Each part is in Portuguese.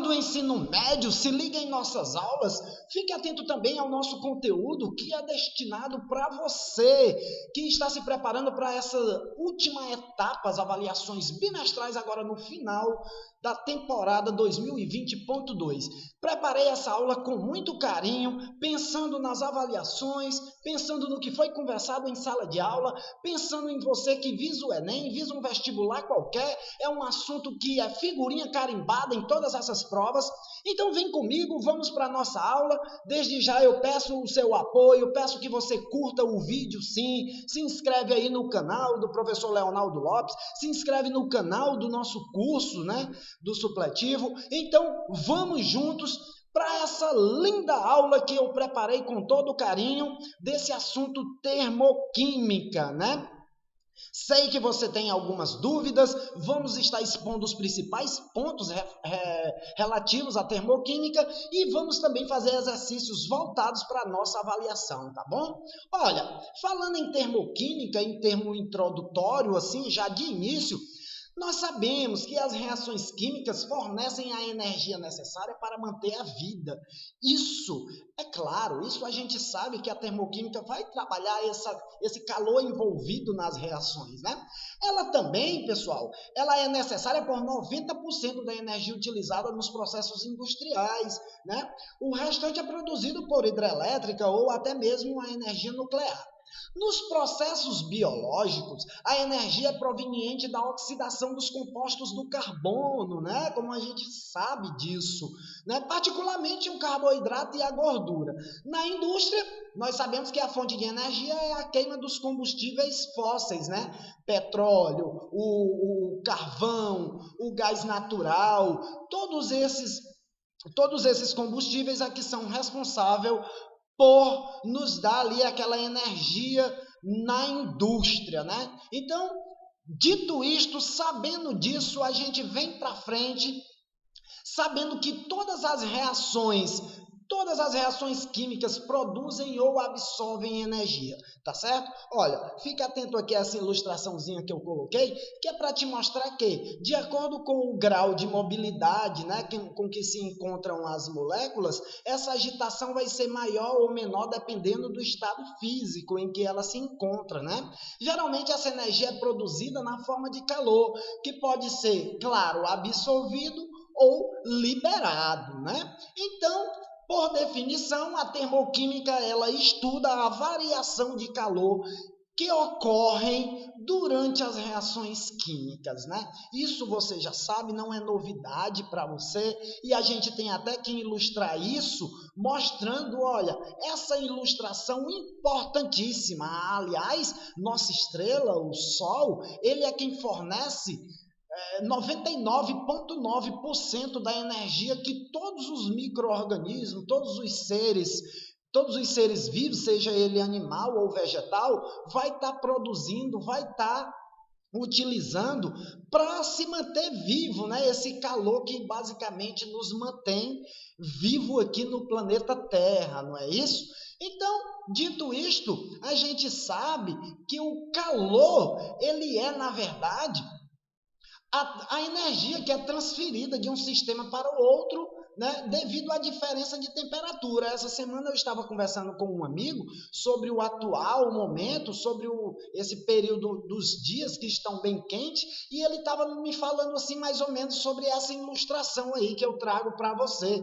Aluno do ensino médio, se liga em nossas aulas, fique atento também ao nosso conteúdo que é destinado para você que está se preparando para essa última etapa, as avaliações bimestrais agora no final da temporada 2020.2. Preparei essa aula com muito carinho, pensando nas avaliações, pensando no que foi conversado em sala de aula, pensando em você que visa o Enem, visa um vestibular qualquer, é um assunto que é figurinha carimbada em todas essas provas. Então vem comigo, vamos para a nossa aula. Desde já eu peço o seu apoio, peço que você curta o vídeo sim, se inscreve aí no canal do professor Leonardo Lopes, se inscreve no canal do nosso curso, né, do supletivo. Então vamos juntos para essa linda aula que eu preparei com todo carinho desse assunto termoquímica, né? Sei que você tem algumas dúvidas, vamos estar expondo os principais pontos relativos à termoquímica e vamos também fazer exercícios voltados para a nossa avaliação, tá bom? Olha, falando em termoquímica, em termo introdutório, assim, já de início, nós sabemos que as reações químicas fornecem a energia necessária para manter a vida. Isso, é claro, isso a gente sabe que a termoquímica vai trabalhar esse calor envolvido nas reações, né? Ela também, pessoal, ela é necessária por 90% da energia utilizada nos processos industriais, né? O restante é produzido por hidrelétrica ou até mesmo a energia nuclear. Nos processos biológicos, a energia é proveniente da oxidação dos compostos do carbono, né? Como a gente sabe disso, né? Particularmente o carboidrato e a gordura. Na indústria, nós sabemos que a fonte de energia é a queima dos combustíveis fósseis, né? Petróleo, o carvão, o gás natural, todos esses combustíveis aqui são responsáveis por nos dar ali aquela energia na indústria, né? Então, dito isto, sabendo disso, a gente vem para frente, sabendo que todas as reações químicas produzem ou absorvem energia, tá certo? Olha, fica atento aqui a essa ilustraçãozinha que eu coloquei, que é para te mostrar que, de acordo com o grau de mobilidade, né, com que se encontram as moléculas, essa agitação vai ser maior ou menor dependendo do estado físico em que ela se encontra, né? Geralmente essa energia é produzida na forma de calor, que pode ser, claro, absorvido ou liberado, né? Então, por definição, a termoquímica ela estuda a variação de calor que ocorrem durante as reações químicas, né? Isso você já sabe, não é novidade para você, e a gente tem até que ilustrar isso mostrando, olha, essa ilustração importantíssima. Aliás, nossa estrela, o Sol, ele é quem fornece 99,9% da energia que todos os micro-organismos, todos os seres vivos, seja ele animal ou vegetal, vai estar produzindo, vai estar utilizando para se manter vivo, né? Esse calor que basicamente nos mantém vivo aqui no planeta Terra, não é isso? Então, dito isto, a gente sabe que o calor, ele é, na verdade, a energia que é transferida de um sistema para o outro, né, devido à diferença de temperatura. Essa semana eu estava conversando com um amigo sobre o atual momento, sobre esse período dos dias que estão bem quentes, e ele estava me falando assim mais ou menos sobre essa ilustração aí que eu trago para você.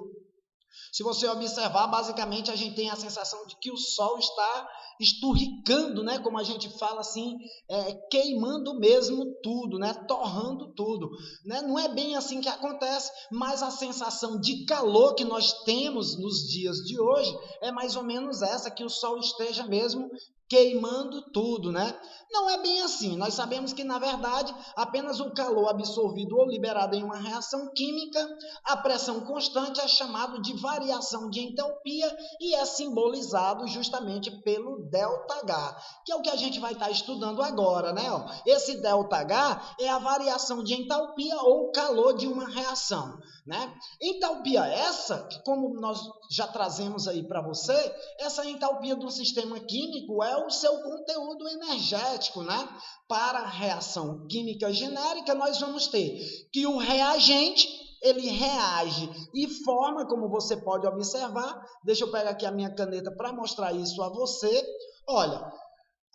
Se você observar, basicamente a gente tem a sensação de que o Sol está esturricando, né? Como a gente fala assim, queimando mesmo tudo, né? Torrando tudo, né? Não é bem assim que acontece, mas a sensação de calor que nós temos nos dias de hoje é mais ou menos essa, que o Sol esteja mesmo queimando tudo, né? Não é bem assim. Nós sabemos que, na verdade, apenas o calor absorvido ou liberado em uma reação química, a pressão constante é chamado de variação de entalpia e é simbolizado justamente pelo ΔH, que é o que a gente vai estar estudando agora, né? Esse ΔH é a variação de entalpia ou calor de uma reação, né? Entalpia essa, que como nós já trazemos aí para você, essa entalpia do sistema químico é o seu conteúdo energético, né? Para a reação química genérica, nós vamos ter que o reagente ele reage e forma, como você pode observar. Deixa eu pegar aqui a minha caneta para mostrar isso a você. Olha,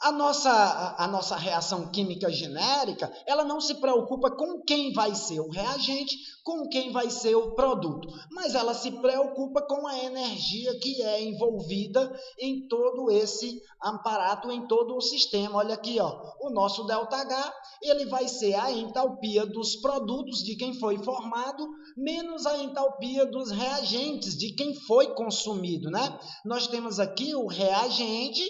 a nossa reação química genérica, ela não se preocupa com quem vai ser o reagente, com quem vai ser o produto, mas ela se preocupa com a energia que é envolvida em todo esse aparato, em todo o sistema. Olha aqui, ó, o nosso ΔH, ele vai ser a entalpia dos produtos de quem foi formado, menos a entalpia dos reagentes, de quem foi consumido, né? Nós temos aqui o reagente,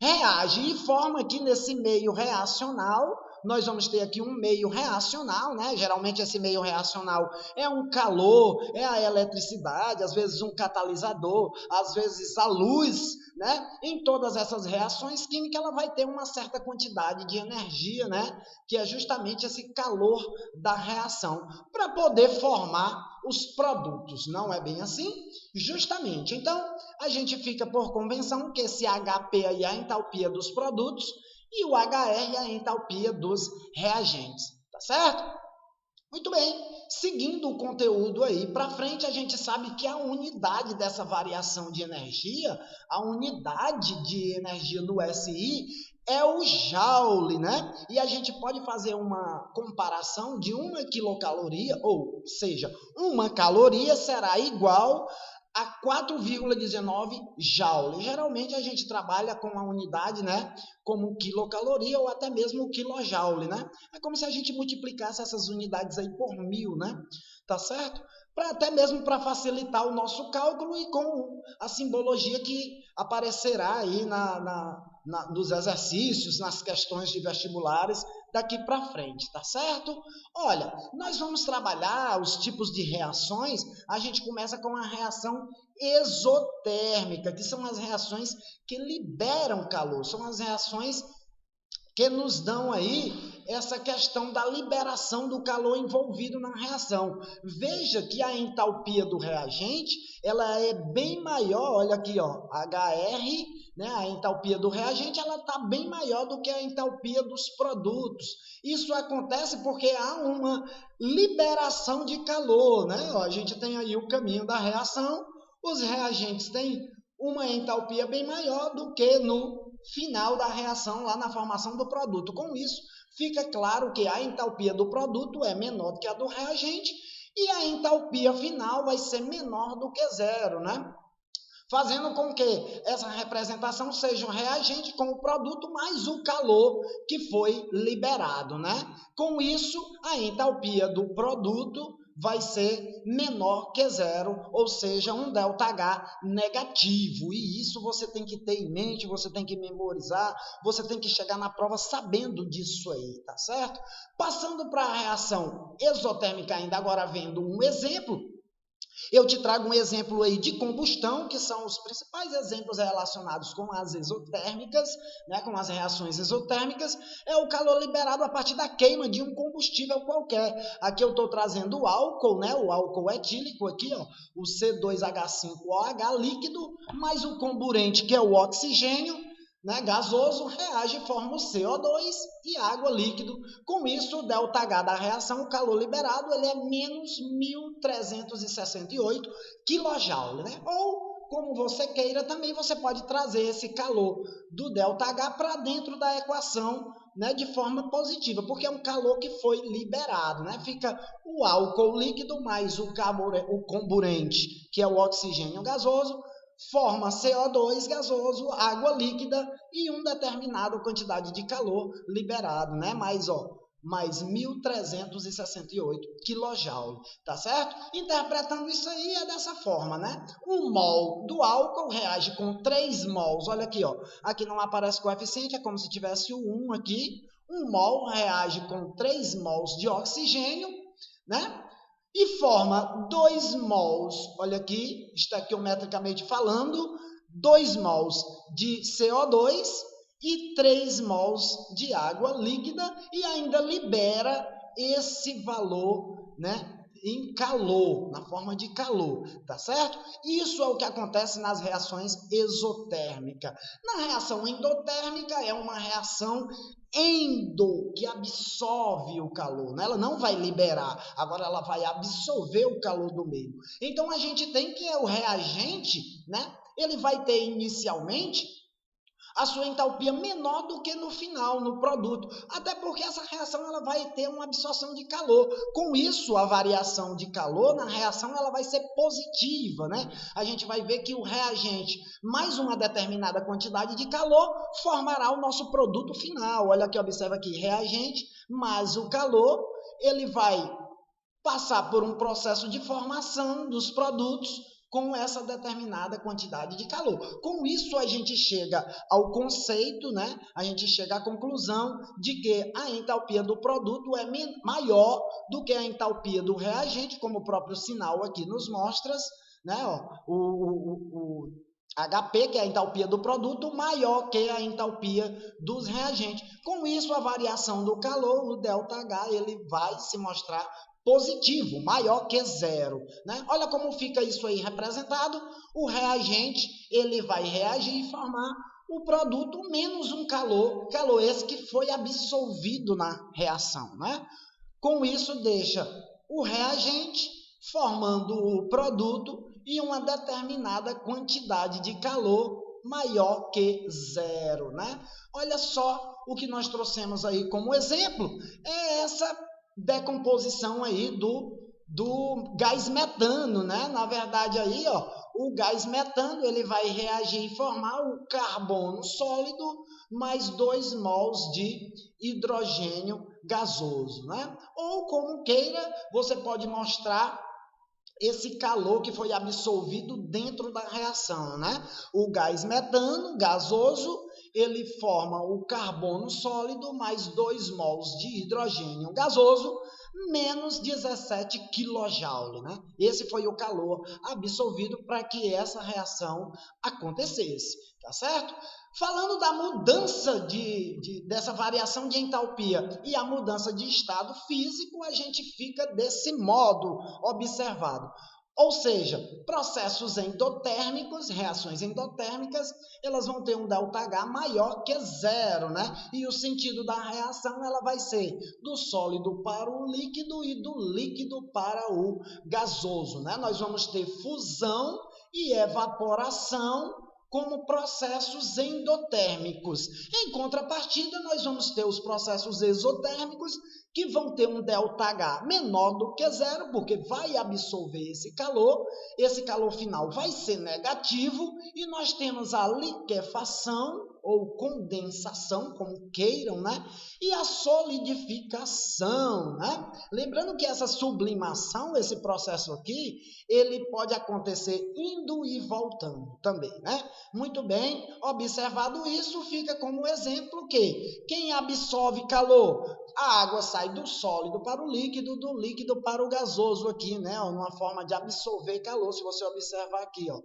reage e forma aqui nesse meio reacional. Nós vamos ter aqui um meio reacional, né? Geralmente esse meio reacional é um calor, é a eletricidade, às vezes um catalisador, às vezes a luz, né? Em todas essas reações químicas ela vai ter uma certa quantidade de energia, né? Que é justamente esse calor da reação, para poder formar os produtos. Não é bem assim? Justamente. Então, a gente fica por convenção que esse HP aí é a entalpia dos produtos e o HR é a entalpia dos reagentes, tá certo? Muito bem, seguindo o conteúdo aí para frente, a gente sabe que a unidade dessa variação de energia, a unidade de energia do SI é o Joule, né? E a gente pode fazer uma comparação de uma quilocaloria, ou seja, uma caloria será igual a 4,19 Joule. Geralmente a gente trabalha com a unidade, né, como quilocaloria ou até mesmo quilojoule, né? É como se a gente multiplicasse essas unidades aí por 1000, né? Tá certo? Até mesmo para facilitar o nosso cálculo e com a simbologia que aparecerá aí nos exercícios, nas questões de vestibulares daqui para frente, tá certo? Olha, nós vamos trabalhar os tipos de reações. A gente começa com a reação exotérmica, que são as reações que liberam calor, são as reações que nos dão aí essa questão da liberação do calor envolvido na reação. Veja que a entalpia do reagente, ela é bem maior, olha aqui, ó, HR, né, a entalpia do reagente, ela está bem maior do que a entalpia dos produtos. Isso acontece porque há uma liberação de calor, né? Ó, a gente tem aí o caminho da reação, os reagentes têm uma entalpia bem maior do que no final da reação, lá na formação do produto. Com isso, fica claro que a entalpia do produto é menor do que a do reagente e a entalpia final vai ser menor do que zero, né? Fazendo com que essa representação seja o reagente com o produto mais o calor que foi liberado, né? Com isso, a entalpia do produto vai ser menor que zero, ou seja, um ΔH negativo. E isso você tem que ter em mente, você tem que memorizar, você tem que chegar na prova sabendo disso aí, tá certo? Passando para a reação exotérmica ainda, agora vendo um exemplo, eu te trago um exemplo aí de combustão, que são os principais exemplos relacionados com as exotérmicas, né, com as reações exotérmicas, é o calor liberado a partir da queima de um combustível qualquer. Aqui eu estou trazendo o álcool, né, o álcool etílico aqui, ó, o C2H5OH líquido, mais o comburente, que é o oxigênio, né, gasoso, reage e forma o CO2 e água líquido. Com isso, o ΔH da reação, o calor liberado, ele é menos 1.368 kJ, né? Ou, como você queira, também você pode trazer esse calor do ΔH para dentro da equação, né, de forma positiva, porque é um calor que foi liberado, né? Fica o álcool líquido mais o comburente, que é o oxigênio gasoso, forma CO2 gasoso, água líquida e uma determinada quantidade de calor liberado, né? Mais 1.368 kJ, tá certo? Interpretando isso aí é dessa forma, né? 1 mol do álcool reage com 3 mols, olha aqui, ó. Aqui não aparece coeficiente, é como se tivesse o 1 aqui. 1 mol reage com 3 mols de oxigênio, né? E forma 2 mols, olha aqui, estequiometricamente falando, 2 mols de CO2 e 3 mols de água líquida e ainda libera esse valor, né, em calor, na forma de calor, tá certo? Isso é o que acontece nas reações exotérmicas. Na reação endotérmica é uma reação que absorve o calor, né? Ela não vai liberar, agora ela vai absorver o calor do meio. Então a gente tem que o reagente, né? Ele vai ter inicialmente a sua entalpia menor do que no final, no produto. Até porque essa reação ela vai ter uma absorção de calor. Com isso, a variação de calor na reação ela vai ser positiva, né? A gente vai ver que o reagente mais uma determinada quantidade de calor formará o nosso produto final. Olha aqui, observa aqui, reagente mais o calor, ele vai passar por um processo de formação dos produtos com essa determinada quantidade de calor. Com isso, a gente chega ao conceito, né? A gente chega à conclusão de que a entalpia do produto é maior do que a entalpia do reagente, como o próprio sinal aqui nos mostra, né? Ó, o HP, que é a entalpia do produto, maior que a entalpia dos reagentes. Com isso, a variação do calor, o ΔH, ele vai se mostrar positivo, maior que zero, né? Olha como fica isso aí representado. O reagente, ele vai reagir e formar o produto menos um calor esse que foi absolvido na reação, né? Com isso, deixa o reagente formando o produto e uma determinada quantidade de calor maior que zero, né? Olha só o que nós trouxemos aí como exemplo, é essa decomposição aí do gás metano, né? Na verdade aí, ó, o gás metano ele vai reagir e formar o carbono sólido mais 2 mols de hidrogênio gasoso, né? Ou como queira, você pode mostrar esse calor que foi absolvido dentro da reação, né? O gás metano gasoso, ele forma o carbono sólido mais 2 mols de hidrogênio gasoso, menos 17 kJ, né? Esse foi o calor absolvido para que essa reação acontecesse, tá certo? Falando da mudança dessa variação de entalpia e a mudança de estado físico, a gente fica desse modo observado. Ou seja, processos endotérmicos, reações endotérmicas, elas vão ter um ΔH maior que zero, né? E o sentido da reação ela vai ser do sólido para o líquido e do líquido para o gasoso, né? Nós vamos ter fusão e evaporação como processos endotérmicos. Em contrapartida, nós vamos ter os processos exotérmicos, que vão ter um ΔH menor do que zero, porque vai absorver esse calor final vai ser negativo, e nós temos a liquefação, ou condensação, como queiram, né? E a solidificação, né? Lembrando que essa sublimação, esse processo aqui, ele pode acontecer indo e voltando também, né? Muito bem, observado isso, fica como exemplo que quem absorve calor, a água sai do sólido para o líquido, do líquido para o gasoso aqui, né? Uma forma de absorver calor, se você observar aqui, ó.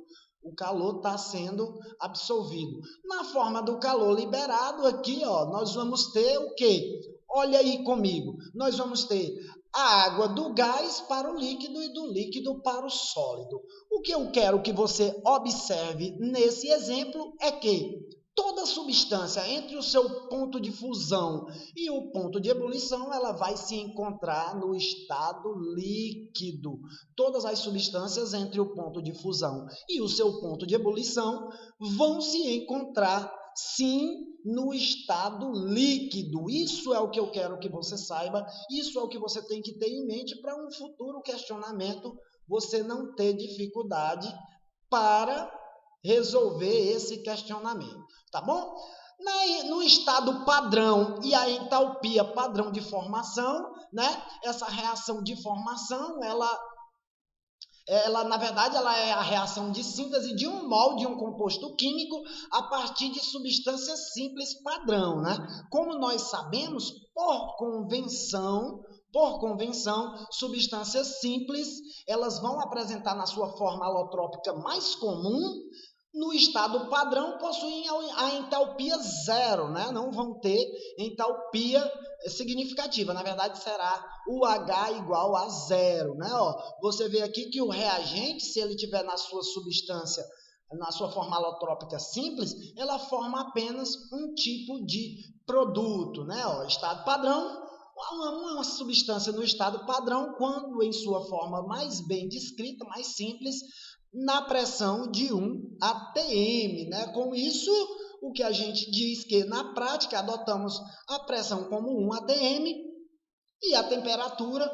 O calor está sendo absorvido. Na forma do calor liberado aqui, ó, nós vamos ter o quê? Olha aí comigo. Nós vamos ter a água do gás para o líquido e do líquido para o sólido. O que eu quero que você observe nesse exemplo é que toda substância entre o seu ponto de fusão e o ponto de ebulição, ela vai se encontrar no estado líquido. Todas as substâncias entre o ponto de fusão e o seu ponto de ebulição vão se encontrar, sim, no estado líquido. Isso é o que eu quero que você saiba, isso é o que você tem que ter em mente para um futuro questionamento, você não ter dificuldade para resolver esse questionamento, tá bom? No estado padrão e a entalpia padrão de formação, né? Essa reação de formação, ela na verdade, ela é a reação de síntese de um mol de um composto químico a partir de substâncias simples padrão, né? Como nós sabemos, por convenção, substâncias simples, elas vão apresentar na sua forma alotrópica mais comum. No estado padrão, possuem a entalpia zero, né? Não vão ter entalpia significativa, na verdade será o H igual a zero, né? Ó, você vê aqui que o reagente, se ele tiver na sua substância, na sua forma alotrópica simples, ela forma apenas um tipo de produto, né? Ó, estado padrão, uma substância no estado padrão, quando em sua forma mais bem descrita, mais simples, na pressão de 1 atm, né? Com isso, o que a gente diz que na prática adotamos a pressão como 1 atm e a temperatura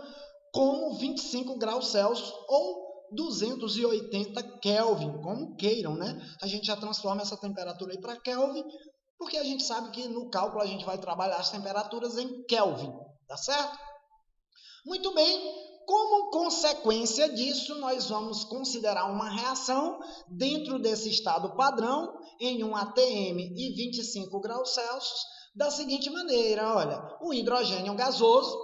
como 25 graus Celsius ou 280 Kelvin, como queiram, né? A gente já transforma essa temperatura aí para Kelvin, porque a gente sabe que no cálculo a gente vai trabalhar as temperaturas em Kelvin, tá certo? Muito bem. Como consequência disso, nós vamos considerar uma reação dentro desse estado padrão, em 1 atm e 25 graus Celsius, da seguinte maneira, olha, o hidrogênio gasoso,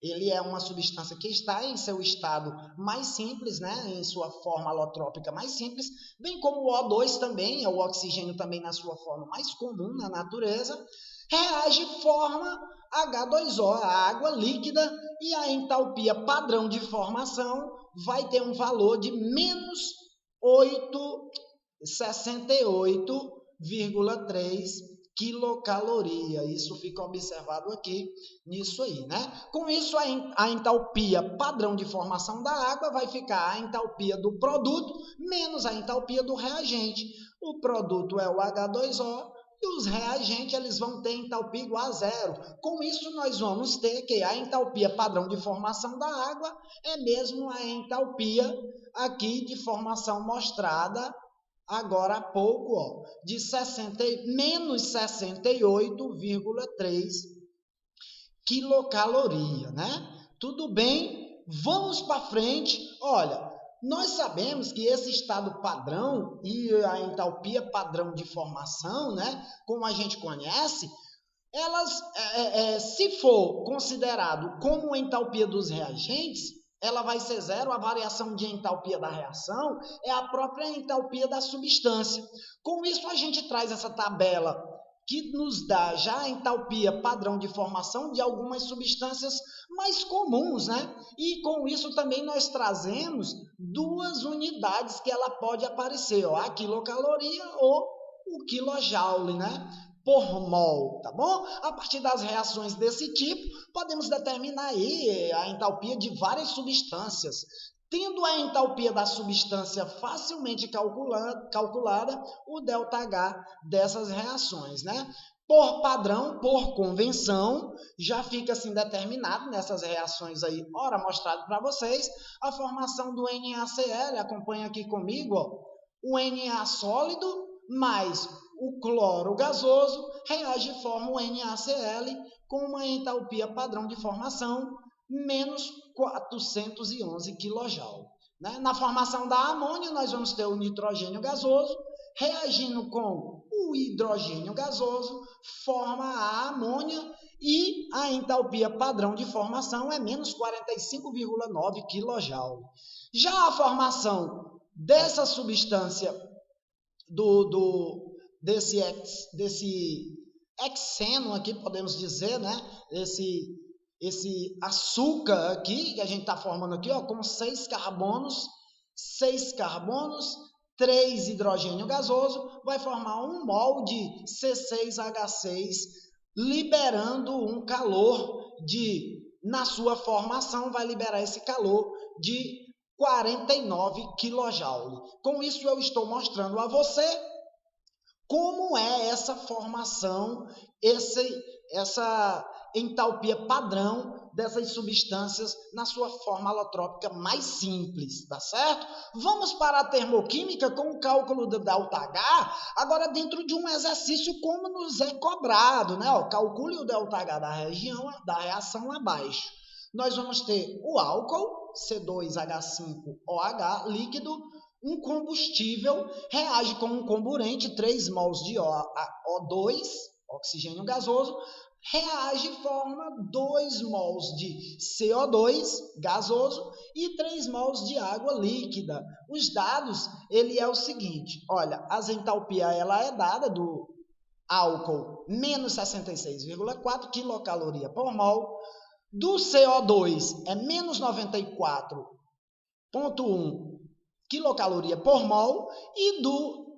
ele é uma substância que está em seu estado mais simples, né, em sua forma alotrópica mais simples, bem como o O2 também, o oxigênio também na sua forma mais comum na natureza, reage e forma H2O, a água líquida, e a entalpia padrão de formação vai ter um valor de menos 68,3 quilocaloria. Isso fica observado aqui nisso aí, né? Com isso, a entalpia padrão de formação da água vai ficar a entalpia do produto menos a entalpia do reagente. O produto é o H2O, e os reagentes eles vão ter entalpia igual a zero. Com isso, nós vamos ter que a entalpia padrão de formação da água é mesmo a entalpia aqui de formação mostrada agora há pouco, ó, de menos 68,3 quilocaloria, né? Tudo bem? Vamos para frente. Olha, nós sabemos que esse estado padrão e a entalpia padrão de formação, né, como a gente conhece, elas, se for considerado como a entalpia dos reagentes, ela vai ser zero, a variação de entalpia da reação é a própria entalpia da substância. Com isso, a gente traz essa tabela que nos dá já a entalpia padrão de formação de algumas substâncias mais comuns, né? E com isso também nós trazemos duas unidades que ela pode aparecer, ó, a quilocaloria ou o quilojoule, né? Por mol, tá bom? A partir das reações desse tipo, podemos determinar aí a entalpia de várias substâncias. Tendo a entalpia da substância facilmente calculada, o ΔH dessas reações, né? Por padrão, por convenção, já fica assim determinado nessas reações aí, ora mostrado para vocês, a formação do NaCl, acompanha aqui comigo, ó, o Na sólido mais o cloro gasoso reage e forma o NaCl com uma entalpia padrão de formação menos 411 kJ. Né? Na formação da amônia, nós vamos ter o nitrogênio gasoso reagindo com o hidrogênio gasoso, forma a amônia e a entalpia padrão de formação é menos 45,9 kJ. Já a formação dessa substância desse hexeno aqui, podemos dizer, né? Esse açúcar aqui, que a gente está formando aqui, ó, com 6 carbonos, 3 hidrogênio gasoso, vai formar 1 mol de C6H6, liberando um calor na sua formação, vai liberar esse calor de 49 kJ. Com isso, eu estou mostrando a você como é essa formação, essa entalpia padrão dessas substâncias na sua forma alotrópica mais simples, tá certo? Vamos para a termoquímica com o cálculo do ΔH, agora dentro de um exercício como nos é cobrado, né? Ó, calcule o ΔH da reação abaixo. Nós vamos ter o álcool, C2H5OH, líquido, um combustível, reage com um comburente, 3 mols de O2, oxigênio gasoso, reage e forma 2 mols de CO2 gasoso e 3 mols de água líquida. Os dados, ele é o seguinte, olha, a entalpia ela é dada álcool, menos 66,4 quilocaloria por mol. Do CO2 é menos 94,1 quilocaloria por mol. E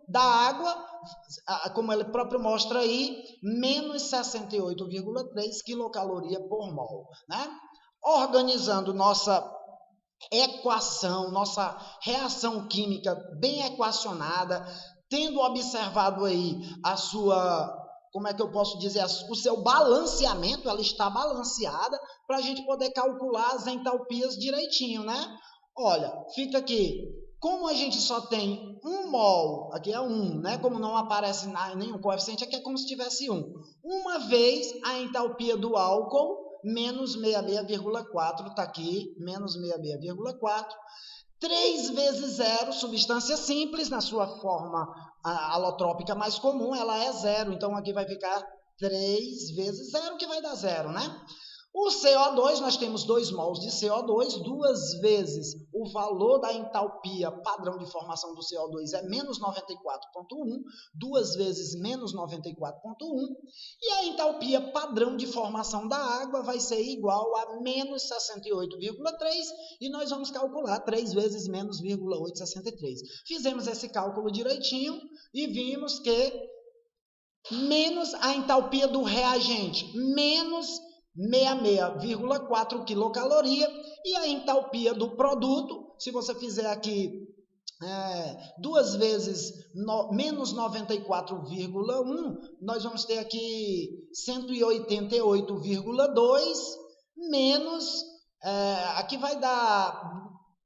da água, como ele próprio mostra aí, menos 68,3 quilocaloria por mol, né? Organizando nossa equação, nossa reação química bem equacionada, tendo observado aí a sua, como é que eu posso dizer, o seu balanceamento, ela está balanceada para a gente poder calcular as entalpias direitinho, né? Olha, fica aqui, como a gente só tem 1 mol, aqui é 1, né? Como não aparece nenhum coeficiente, aqui é como se tivesse 1. Uma vez a entalpia do álcool, menos 66,4, está aqui, menos 66,4. 3 vezes 0, substância simples, na sua forma alotrópica mais comum, ela é 0. Então, aqui vai ficar 3 vezes 0, que vai dar 0, né? O CO2, nós temos 2 mols de CO2, 2 vezes o valor da entalpia padrão de formação do CO2 é menos 94,1, 2 vezes menos 94,1, e a entalpia padrão de formação da água vai ser igual a menos 68,3, e nós vamos calcular 3 vezes menos 0,863. Fizemos esse cálculo direitinho e vimos que menos a entalpia do reagente, menos 66,4 quilocaloria, e a entalpia do produto, se você fizer aqui 2 vezes menos 94,1, nós vamos ter aqui 188,2 menos, aqui vai dar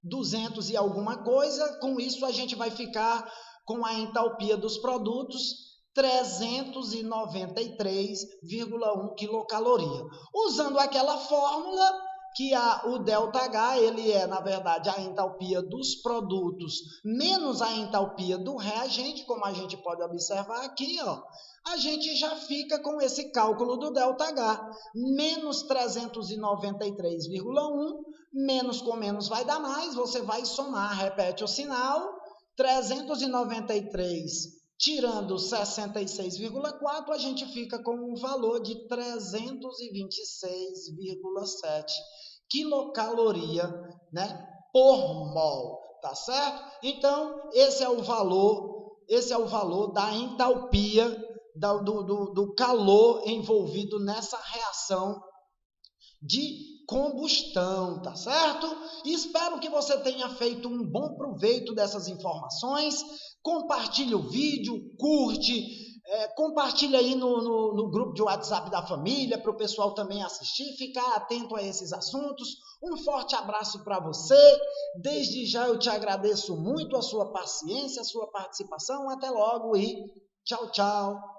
200 e alguma coisa. Com isso a gente vai ficar com a entalpia dos produtos 393,1 quilocaloria. Usando aquela fórmula que o ΔH, ele é, na verdade, a entalpia dos produtos menos a entalpia do reagente, como a gente pode observar aqui, ó, a gente já fica com esse cálculo do ΔH, menos 393,1, menos com menos vai dar mais, você vai somar, repete o sinal, 393 tirando 66,4, a gente fica com um valor de 326,7 quilocaloria, né, por mol, tá certo? Então, esse é o valor da entalpia, do calor envolvido nessa reação de combustão, tá certo? Espero que você tenha feito um bom proveito dessas informações. Compartilhe o vídeo, curte, compartilhe aí no grupo de WhatsApp da família para o pessoal também assistir, ficar atento a esses assuntos. Um forte abraço para você. Desde já eu te agradeço muito a sua paciência, a sua participação. Até logo e tchau, tchau.